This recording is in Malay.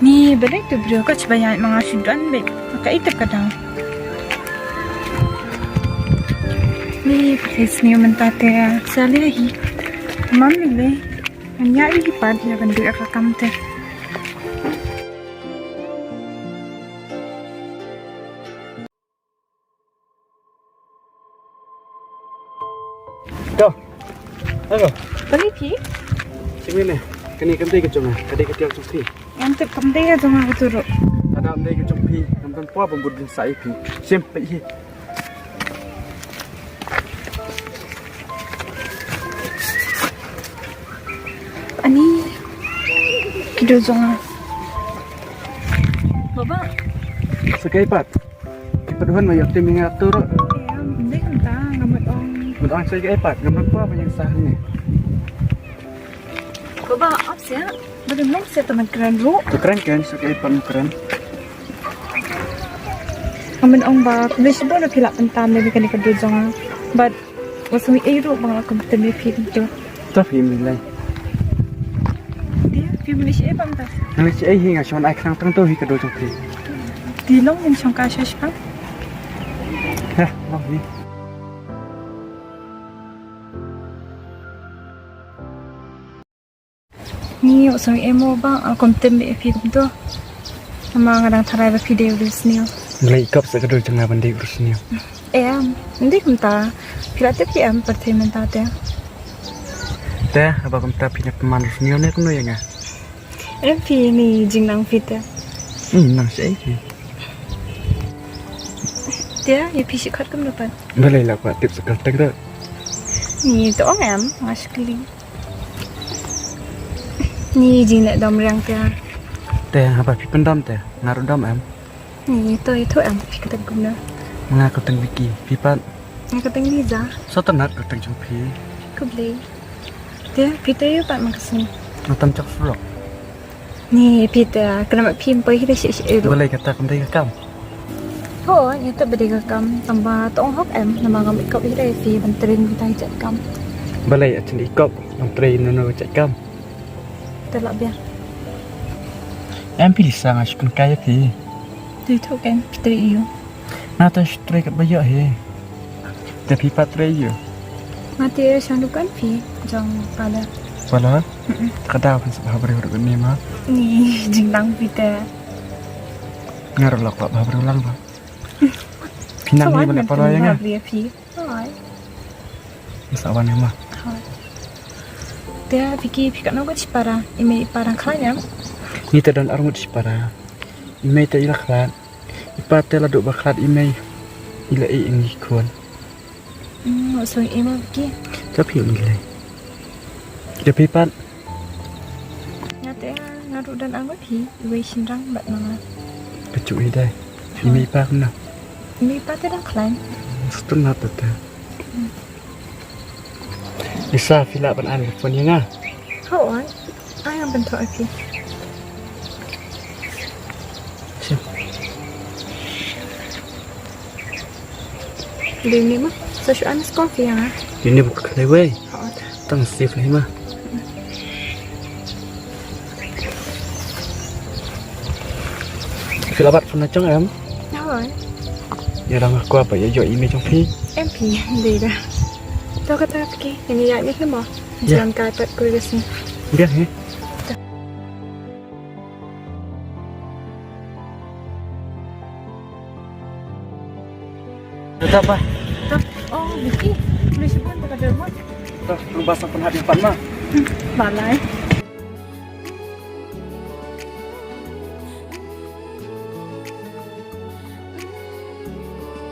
Ni balik tu bro kat sebanyak mga sudan baik. Maka itu kadang. Ni place ni mentate salihi. Mami le. Hanya ini pad ya bandu akam teh. Đâu? Halo. Balik ki? Sini nih. Kini kamdai ke jonga. Kadi ke tiang sufi. Yang tu kamdai ya jangan aku turut. Ada amdai ke jong pi. Nampan puah bambut din sai pi. Simpai hi. Ani kido jangan. Baba. Sekai pat. Ipaduhan mayak tim ingat turut. Ya, benda kita ngamat ong. Mudah saya ke pat. Nampan puah banyak sah ni. Baba, apa sih? Belum saya teman keren lu. Keren kan? Sekai pat keren. Ngamat ong ba, please boleh pilak pentam dari kini kido jangan. But wasumi iru bang aku bertemu itu. Tapi milai. Dia film ni apa entah. Nanti si hingga cuman ai kerang terang tu hi kedua jong pi. Di long yang sangka siapa? Hah, long ni. Ni wasumi emo bang aku bertemu film tu. Nama kadang tarai video di sini. Mulai ikap sekedua jengah bandai urus ni. Nanti kita pilak tapi bertemu tadi. Teh, apa kamu tak punya peman urus ni? Ni aku no yang ah. Fi ni jingnang fit. Nang si hi. Dia ya fisik kat kamu dapat. Balai lah pak tips sekal tak dah. Ni tu orang askli. Ni jingnak dom riang dia. Teh, apa pi pendam teh? Ngaruh dam em. Ni itu am kita guna. Mengaku teng wiki. Pipat. Ni kata Liza. So tenat ke teng jumpi. Ku beli. Dia pita you pak makasih. Nonton cak vlog. Ni pita kena mak pim pai kita sik Balai kata kamu dah kam. Oh, ni tak berdeka kam tambah tong hok em nama kami kau ini fi banterin kita hijat kam. Balai acen ikop. Menteri nono cak kam. Telak biar. Em pilih sang asyikun kaya ti. Tu tu kan putri you. Nata stray kat bayak he. Tapi patre you. Mati sandukan fi jang pada. Walau kadang pun sebab beri urut ni mah. Ni jingnang pita. Ngaruh lah pak beri ulang pak. Pinang ni boleh parah ya kan? Dia fi. Hai. Masawan ni mah. Hai. Dia fikir fikir nak buat para. Ime parang kalanya. Ni tak dan armut si para. Imei tak ilah kelat. Ipat telah duk baklat imei. Ila ini kuan. So ime fikir. Tapi milih. Dia pipat. Nyata ngaruh dan anggap hi. Iwe sinrang bat nama. Kecuk idai. Imei pak na. Ime pate dah kalan. Setengah tete. Isa filak ban an pun yang ah. Kau an? Ayam bentuk api. Ini mah sesuatu kopi yang ah. Ini bukan kelewai. Tang sif ni mah. Filak bat pun acang em. Rồi. Ya dah aku apa ya jo email trong phi. Em thì gì đó. Tao có ta kia, yang ni ni ke mo. Jangan kata ku di sini. Biar he. Tetap apa? Oh, Vicky. Boleh sebut dekat rumah. Dah, lu basah penhadipan mah. Balai.